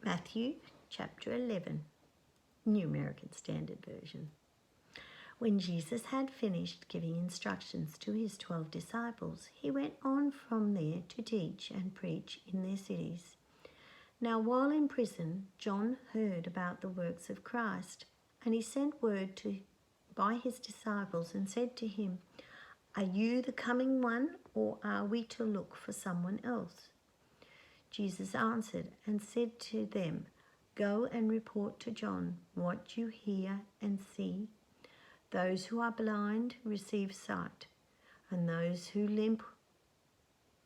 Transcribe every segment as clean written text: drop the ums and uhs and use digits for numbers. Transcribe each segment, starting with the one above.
Matthew chapter 11, New American Standard Version. When Jesus had finished giving instructions to his 12 disciples, he went on from there to teach and preach in their cities. Now while in prison, John heard about the works of Christ, and he sent word by his disciples and said to him, "Are you the coming one, or are we to look for someone else?" Jesus answered and said to them, "Go and report to John what you hear and see. Those who are blind receive sight, and those who limp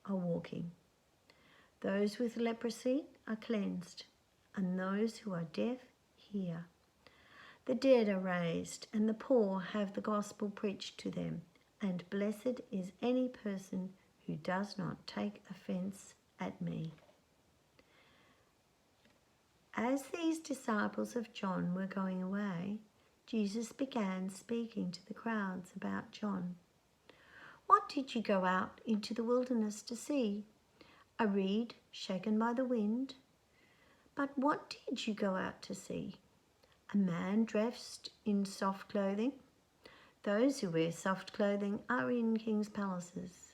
are walking. Those with leprosy are cleansed, and those who are deaf hear. The dead are raised, and the poor have the gospel preached to them. And blessed is any person who does not take offense at me." As these disciples of John were going away, Jesus began speaking to the crowds about John. "What did you go out into the wilderness to see? A reed shaken by the wind? But what did you go out to see? A man dressed in soft clothing? Those who wear soft clothing are in king's palaces.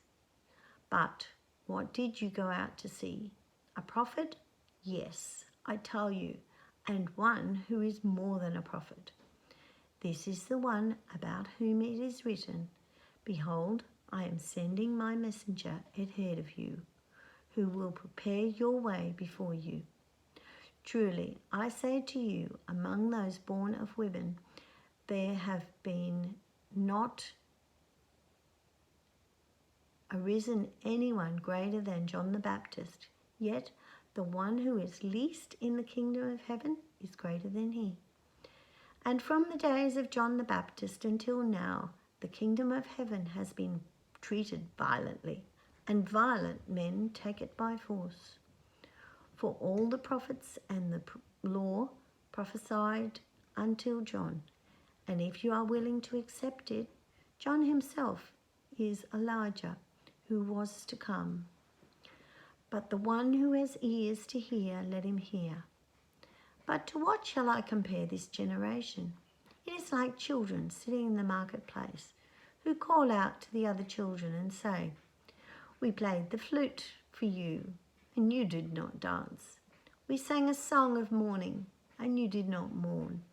But what did you go out to see? A prophet? Yes, I tell you, and one who is more than a prophet. This is the one about whom it is written, 'Behold, I am sending my messenger ahead of you, who will prepare your way before you.' Truly, I say to you, among those born of women, there have been not arisen anyone greater than John the Baptist, yet the one who is least in the kingdom of heaven is greater than he. And from the days of John the Baptist until now, the kingdom of heaven has been treated violently, and violent men take it by force. For all the prophets and the law prophesied until John, and if you are willing to accept it, John himself is Elijah, who was to come. But the one who has ears to hear, let him hear. But to what shall I compare this generation? It is like children sitting in the marketplace, who call out to the other children and say, 'We played the flute for you, and you did not dance. We sang a song of mourning, and you did not mourn.'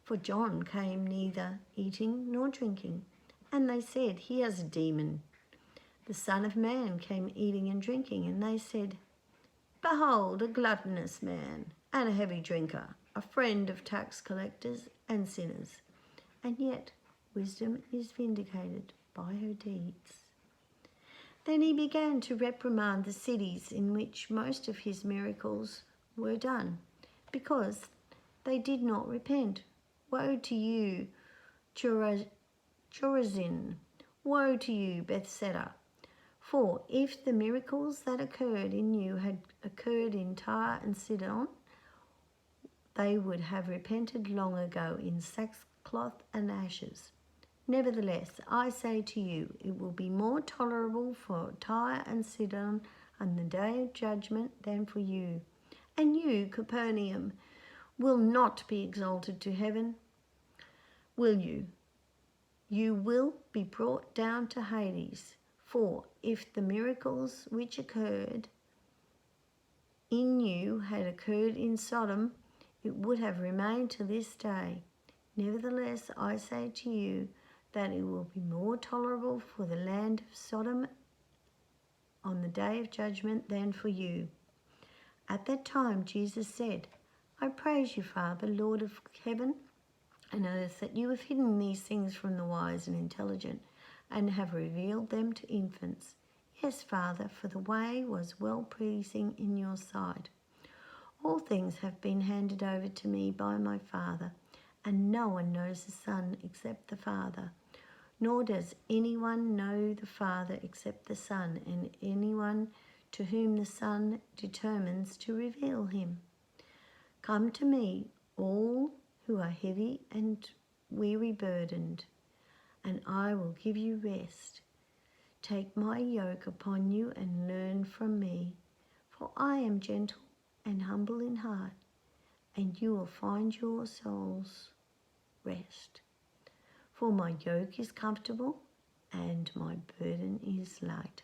For John came neither eating nor drinking, and they said, 'He has a demon.' The Son of Man came eating and drinking, and they said, 'Behold, a gluttonous man and a heavy drinker, a friend of tax collectors and sinners.' And yet wisdom is vindicated by her deeds." Then he began to reprimand the cities in which most of his miracles were done, because they did not repent. "Woe to you, Chorazin! Woe to you, Bethsaida! For if the miracles that occurred in you had occurred in Tyre and Sidon, they would have repented long ago in sackcloth and ashes. Nevertheless, I say to you, it will be more tolerable for Tyre and Sidon on the day of judgment than for you. And you, Capernaum, will not be exalted to heaven, will you? You will be brought down to Hades. For if the miracles which occurred in you had occurred in Sodom, it would have remained to this day. Nevertheless, I say to you that it will be more tolerable for the land of Sodom on the day of judgment than for you." At that time, Jesus said, "I praise you, Father, Lord of heaven and earth, that you have hidden these things from the wise and intelligent and have revealed them to infants. Yes, Father, for the way was well-pleasing in your sight. All things have been handed over to me by my Father, and no one knows the Son except the Father, nor does anyone know the Father except the Son, and anyone to whom the Son determines to reveal him. Come to me, all who are heavy and weary burdened, and I will give you rest. Take my yoke upon you and learn from me, for I am gentle and humble in heart, and you will find your souls rest. For my yoke is comfortable and my burden is light.